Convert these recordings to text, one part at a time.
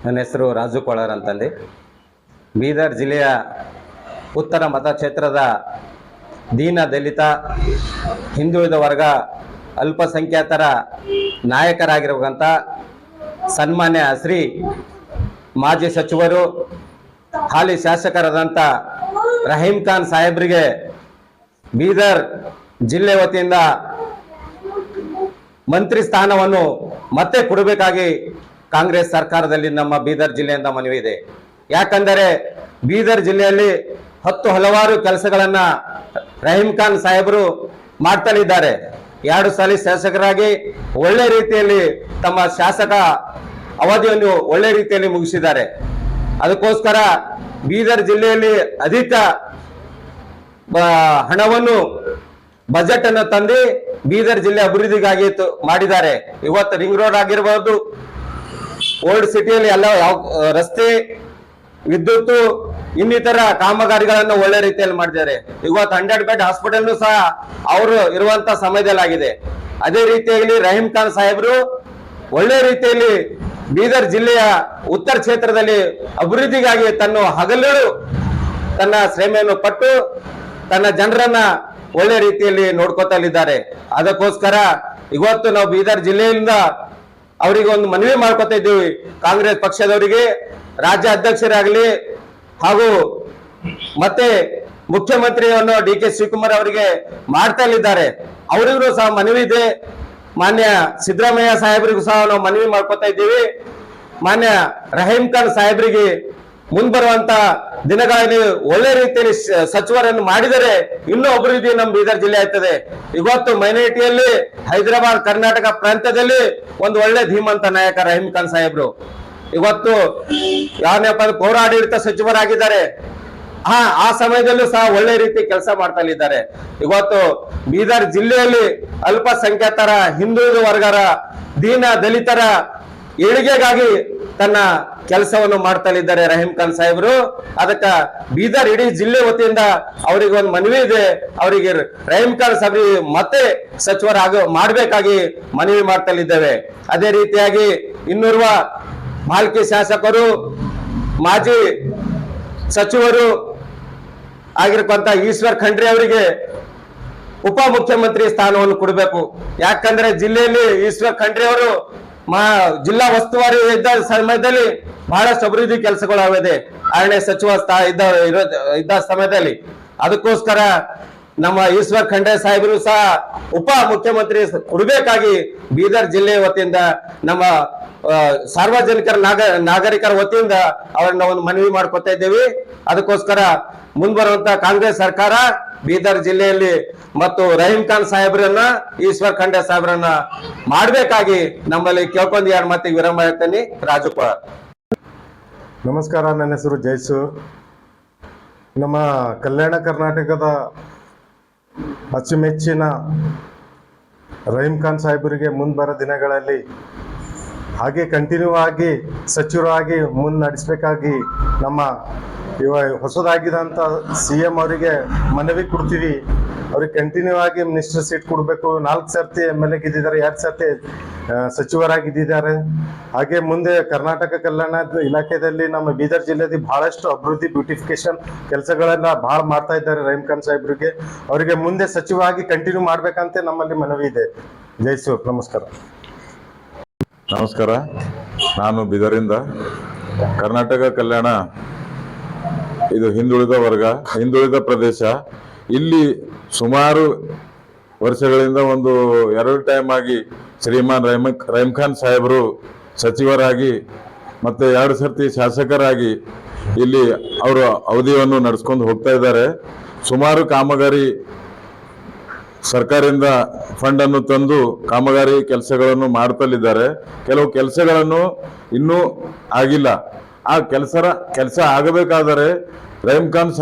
ನನ್ನ ಹೆಸರು ರಾಜು ಕೋಳಾರ್ ಅಂತಂದು ಬೀದರ್ ಜಿಲ್ಲೆಯ ಉತ್ತರ ಮತಕ್ಷೇತ್ರದ ದೀನ ದಲಿತ ಹಿಂದುಳಿದ ವರ್ಗ ಅಲ್ಪಸಂಖ್ಯಾತರ ನಾಯಕರಾಗಿರುವಂಥ ಸನ್ಮಾನ್ಯ ಶ್ರೀ ಮಾಜಿ ಸಚಿವರು ಹಾಲಿ ಶಾಸಕರಾದಂಥ ರಹೀಂ ಖಾನ್ ಸಾಹೇಬರಿಗೆ ಬೀದರ್ ಜಿಲ್ಲೆ ವತಿಯಿಂದ ಮಂತ್ರಿ ಸ್ಥಾನವನ್ನು ಮತ್ತೆ ಕೊಡಬೇಕಾಗಿ ಕಾಂಗ್ರೆಸ್ ಸರ್ಕಾರದಲ್ಲಿ ನಮ್ಮ ಬೀದರ್ ಜಿಲ್ಲೆಯಿಂದ ಮನವಿ ಇದೆ. ಯಾಕಂದರೆ ಬೀದರ್ ಜಿಲ್ಲೆಯಲ್ಲಿ ಹಲವಾರು ಕೆಲಸಗಳನ್ನ ರಹೀಂ ಖಾನ್ ಸಾಹೇಬರು ಮಾಡ್ತಲಿದ್ದಾರೆ. 2 ಸಾರಿ ಶಾಸಕರಾಗಿ ಒಳ್ಳೆ ರೀತಿಯಲ್ಲಿ ತಮ್ಮ ಶಾಸಕ ಅವಧಿಯನ್ನು ಒಳ್ಳೆ ರೀತಿಯಲ್ಲಿ ಮುಗಿಸಿದ್ದಾರೆ. ಅದಕ್ಕೋಸ್ಕರ ಬೀದರ್ ಜಿಲ್ಲೆಯಲ್ಲಿ ಅಧಿಕ ಹಣವನ್ನು ಬಜೆಟ್ ಅನ್ನು ತಂದು ಬೀದರ್ ಜಿಲ್ಲೆ ಅಭಿವೃದ್ಧಿಗಾಗಿ ಮಾಡಿದ್ದಾರೆ. ಇವತ್ತು ರಿಂಗ್ ರೋಡ್ ಆಗಿರಬಹುದು, ಓಲ್ಡ್ ಸಿಟಿಯಲ್ಲಿ ಎಲ್ಲ ರಸ್ತೆ, ವಿದ್ಯುತ್, ಇನ್ನಿತರ ಕಾಮಗಾರಿಗಳನ್ನು ಒಳ್ಳೆ ರೀತಿಯಲ್ಲಿ ಮಾಡಿದ್ದಾರೆ. ಇವತ್ತು 100 ಬೆಡ್ ಹಾಸ್ಪಿಟಲ್ ಸಹ ಅವರು ಇರುವಂತ ಸಮಯದಲ್ಲಿ ಆಗಿದೆ. ಅದೇ ರೀತಿಯಲ್ಲಿ ರಹೀಂ ಖಾನ್ ಸಾಹೇಬರು ಒಳ್ಳೆ ರೀತಿಯಲ್ಲಿ ಬೀದರ್ ಜಿಲ್ಲೆಯ ಉತ್ತರ ಕ್ಷೇತ್ರದಲ್ಲಿ ಅಭಿವೃದ್ಧಿಗಾಗಿ ಹಗಲಿರುಳು ತನ್ನ ಶ್ರಮೆಯನ್ನು ಪಟ್ಟು ತನ್ನ ಜನರನ್ನ ಒಳ್ಳೆ ರೀತಿಯಲ್ಲಿ ನೋಡ್ಕೊತಲಿದ್ದಾರೆ. ಅದಕ್ಕೋಸ್ಕರ ಇವತ್ತು ನಾವು ಬೀದರ್ ಜಿಲ್ಲೆಯಿಂದ ಅವರಿಗೆ ಒಂದು ಮನವಿ ಮಾಡ್ಕೊತಾ ಇದ್ದೀವಿ. ಕಾಂಗ್ರೆಸ್ ಪಕ್ಷದವರಿಗೆ, ರಾಜ್ಯ ಅಧ್ಯಕ್ಷರಾಗಲಿ ಹಾಗೂ ಮತ್ತೆ ಮುಖ್ಯಮಂತ್ರಿಯನ್ನು DK ಶಿವಕುಮಾರ್ ಅವರಿಗೆ ಮಾಡ್ತಾ ಇದ್ದಾರೆ. ಅವರಿಗೂ ಸಹ ಮನವಿ ಇದೆ. ಮಾನ್ಯ ಸಿದ್ದರಾಮಯ್ಯ ಸಾಹೇಬರಿಗೂ ಸಹ ನಾವು ಮನವಿ ಮಾಡ್ಕೊತಾ ಇದ್ದೀವಿ. ಮಾನ್ಯ ರಹೀಂ ಖಾನ್ ಸಾಹೇಬರಿಗೆ ಮುಂಬರುವಂತ ದಿನಗಳಲ್ಲಿ ಒಳ್ಳೆ ರೀತಿಯಲ್ಲಿ ಸಚಿವರನ್ನು ಮಾಡಿದರೆ ಇನ್ನೂ ಅಭಿವೃದ್ಧಿ ನಮ್ಮ ಬೀದರ್ ಜಿಲ್ಲೆ ಆಗ್ತದೆ. ಇವತ್ತು ಮೈನಾರಿಟಿಯಲ್ಲಿ ಹೈದರಾಬಾದ್ ಕರ್ನಾಟಕ ಪ್ರಾಂತ್ಯದಲ್ಲಿ ಒಂದು ಒಳ್ಳೆ ಧೀಮಂತ ನಾಯಕ ರಹೀಂ ಖಾನ್ ಸಾಹೇಬ್ರು ಇವತ್ತು ಯಾವನಪ್ಪ ಪೌರಾಡಳಿತ ಸಚಿವರಾಗಿದ್ದಾರೆ. ಆ ಸಮಯದಲ್ಲೂ ಸಹ ಒಳ್ಳೆ ರೀತಿ ಕೆಲಸ ಮಾಡ್ತಾ ಇದ್ದಾರೆ. ಇವತ್ತು ಬೀದರ್ ಜಿಲ್ಲೆಯಲ್ಲಿ ಅಲ್ಪಸಂಖ್ಯಾತರ, ಹಿಂದುಳಿದ ವರ್ಗರ, ದೀನ ದಲಿತರ ಏಳಿಗೆಗಾಗಿ ತನ್ನ ಕೆಲಸವನ್ನು ಮಾಡ್ತಾ ಇದ್ದಾರೆ ರಹೀಂ ಖಾನ್ ಸಾಹೇಬರು. ಅದಕ್ಕ ಬೀದರ್ ಇಡೀ ಜಿಲ್ಲೆ ವತಿಯಿಂದ ಅವರಿಗೆ ಒಂದು ಮನವಿ ಇದೆ. ಅವರಿಗೆ ರಹೀಂ ಖಾನ್ ಸಾಹೇಬರಿಗೆ ಮತ್ತೆ ಮಾಡಬೇಕಾಗಿ ಮನವಿ ಮಾಡ್ತಾ ಇದ್ದೇವೆ. ಅದೇ ರೀತಿಯಾಗಿ ಇನ್ನೋರ್ವ ಭಾಲ್ಕಿ ಶಾಸಕರು, ಮಾಜಿ ಸಚಿವರು ಆಗಿರ್ತಕ್ಕಂಥ ಈಶ್ವರ್ ಖಂಡ್ರೆ ಅವರಿಗೆ ಉಪ ಮುಖ್ಯಮಂತ್ರಿ ಸ್ಥಾನವನ್ನು ಕೊಡಬೇಕು. ಯಾಕಂದ್ರೆ ಜಿಲ್ಲೆಯಲ್ಲಿ ಈಶ್ವರ್ ಖಂಡ್ರೆ ಅವರು ಜಿಲ್ಲಾ ಉಸ್ತುವಾರಿ ಇದ್ದ ಸಮಯದಲ್ಲಿ ಬಹಳಷ್ಟು ಅಭಿವೃದ್ಧಿ ಕೆಲಸಗಳಾಗಿದೆ. ಅರಣ್ಯ ಸಚಿವ ಇದ್ದ ಸಮಯದಲ್ಲಿ. ಅದಕ್ಕೋಸ್ಕರ ನಮ್ಮ ಈಶ್ವರ್ ಖಂಡ್ರೆ ಸಾಹೇಬರು ಸಹ ಉಪ ಮುಖ್ಯಮಂತ್ರಿ ಕೊಡಬೇಕಾಗಿ ಬೀದರ್ ಜಿಲ್ಲೆ ವತಿಯಿಂದ ನಮ್ಮ ಸಾರ್ವಜನಿಕರ ನಾಗರಿಕರ ವತಿಯಿಂದ ಅವರನ್ನ ಒಂದು ಮನವಿ ಮಾಡ್ಕೊತಾ ಇದ್ದೇವೆ. ಅದಕ್ಕೋಸ್ಕರ ಮುಂಬರುವಂತ ಕಾಂಗ್ರೆಸ್ ಸರ್ಕಾರ ಬೀದರ್ ಜಿಲ್ಲೆಯಲ್ಲಿ ಮತ್ತು ರಹೀಂ ಖಾನ್ ಸಾಹೇಬ್ರನ್ನ, ಈಶ್ವರ್ ಖಂಡ್ರೆ ಸಾಹೇಬ್ರನ್ನ ಮಾಡಬೇಕಾಗಿ ನಮ್ಮಲ್ಲಿ ಕೇಳ್ಕೊಂಡು 2 ಮಾತಿಗೆ ವಿರಾಮ ಹೇಳ್ತೇನೆ. ರಾಜು ಕೋಳಾರ್. ನಮಸ್ಕಾರ, ನನ್ನ ಹೆಸರು ಜೈಸು. ನಮ್ಮ ಕಲ್ಯಾಣ ಕರ್ನಾಟಕದ ಅಚ್ಚುಮೆಚ್ಚಿನ ರಹೀಂ ಖಾನ್ ಸಾಹೇಬರಿಗೆ ಮುಂಬರೋ ದಿನಗಳಲ್ಲಿ ಹಾಗೆ ಕಂಟಿನ್ಯೂ ಆಗಿ ಸಚಿವರಾಗಿ ಮುನ್ನಡೆಸಬೇಕಾಗಿ ನಮ್ಮ ಹೊಸದಾಗಿದ್ದಂಥ CM ಅವರಿಗೆ ಮನವಿ ಕೊಡ್ತೀವಿ. ಅವ್ರಿಗೆ ಕಂಟಿನ್ಯೂ ಆಗಿ ಮಿನಿಸ್ಟರ್ ಸೀಟ್ ಕೊಡಬೇಕು. 4 ಸರ್ತಿ MLA ಗೆದ್ದಿದ್ದಾರೆ, 2 ಸರ್ತಿ ಸಚಿವರಾಗಿದ್ದಾರೆ. ಹಾಗೆ ಮುಂದೆ ಕರ್ನಾಟಕ ಕಲ್ಯಾಣ ಇಲಾಖೆಯಲ್ಲಿ ನಮ್ಮ ಬೀದರ್ ಜಿಲ್ಲೆಯಲ್ಲಿ ಬಹಳಷ್ಟು ಅಭಿವೃದ್ಧಿ, ಬ್ಯೂಟಿಫಿಕೇಶನ್ ಕೆಲಸಗಳನ್ನ ಬಹಳ ಮಾಡ್ತಾ ಇದ್ದಾರೆ ರಹೀಂ ಖಾನ್ ಸಾಹೇಬ್ರಿಗೆ. ಅವರಿಗೆ ಮುಂದೆ ಸಚಿವರಾಗಿ ಕಂಟಿನ್ಯೂ ಮಾಡ್ಬೇಕಂತ ನಮ್ಮಲ್ಲಿ ಮನವಿ ಇದೆ. ಜೈಸು. ನಮಸ್ಕಾರ. ನಮಸ್ಕಾರ, ನಾನು ಬೀದರಿಂದ. ಕರ್ನಾಟಕ ಕಲ್ಯಾಣ ಇದು ಹಿಂದುಳಿದ ವರ್ಗ, ಹಿಂದುಳಿದ ಪ್ರದೇಶ. ಇಲ್ಲಿ ಸುಮಾರು ವರ್ಷಗಳಿಂದ 2 ಟೈಮ್ ಆಗಿ ಶ್ರೀಮಾನ್ ರಹೀಂ ಖಾನ್ ಸಾಹೇಬರು ಸಚಿವರಾಗಿ ಮತ್ತೆ 2 ಸರ್ತಿ ಶಾಸಕರಾಗಿ ಇಲ್ಲಿ ಅವರು ಅವಧಿಯನ್ನು ನಡೆಸ್ಕೊಂಡು ಹೋಗ್ತಾ ಇದ್ದಾರೆ. ಸುಮಾರು ಕಾಮಗಾರಿ ಸರ್ಕಾರದಿಂದ ಫಂಡ್ ಅನ್ನು ತಂದು ಕಾಮಗಾರಿ ಕೆಲಸಗಳನ್ನು ಮಾಡ್ತಲಿದ್ದಾರೆ. ಕೆಲವು ಕೆಲಸಗಳನ್ನು ಇನ್ನೂ ಆಗಿಲ್ಲ. ಆ ಕೆಲಸ ಆಗಬೇಕಾದರೆ ರಹೀಂ ಖಾನ್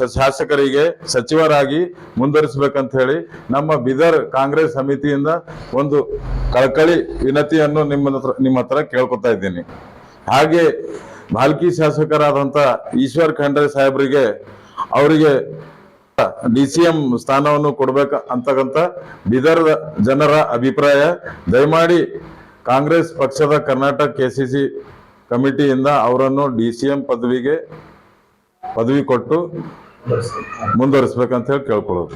ಶಾಸಕರಿಗೆ ಸಚಿವರಾಗಿ ಮುಂದುವರಿಸಬೇಕಂತ ಹೇಳಿ ನಮ್ಮ ಬೀದರ್ ಕಾಂಗ್ರೆಸ್ ಸಮಿತಿಯಿಂದ ಒಂದು ಕಳಕಳಿ ವಿನತಿಯನ್ನು ನಿಮ್ಮ ಹತ್ರ ಕೇಳ್ಕೊತಾ ಇದ್ದೀನಿ. ಹಾಗೆ ಭಾಲ್ಕಿ ಶಾಸಕರಾದಂಥ ಈಶ್ವರ್ ಖಂಡ್ರೆ ಸಾಹೇಬರಿಗೆ ಅವರಿಗೆ DCM ಸ್ಥಾನವನ್ನು ಕೊಡಬೇಕು ಅಂತಕ್ಕಂಥ ಬೀದರ್ ಜನರ ಅಭಿಪ್ರಾಯ. ದಯಮಾಡಿ ಕಾಂಗ್ರೆಸ್ ಪಕ್ಷದ ಕರ್ನಾಟಕ ಕೆಸಿಸಿ ಕಮಿಟಿಯಿಂದ ಅವರನ್ನು DCM ಪದವಿ ಕೊಟ್ಟು ಮುಂದುವರಿಸ್ಬೇಕಂತ ಹೇಳಿ ಕೇಳ್ಕೊಳ್ಳೋದು.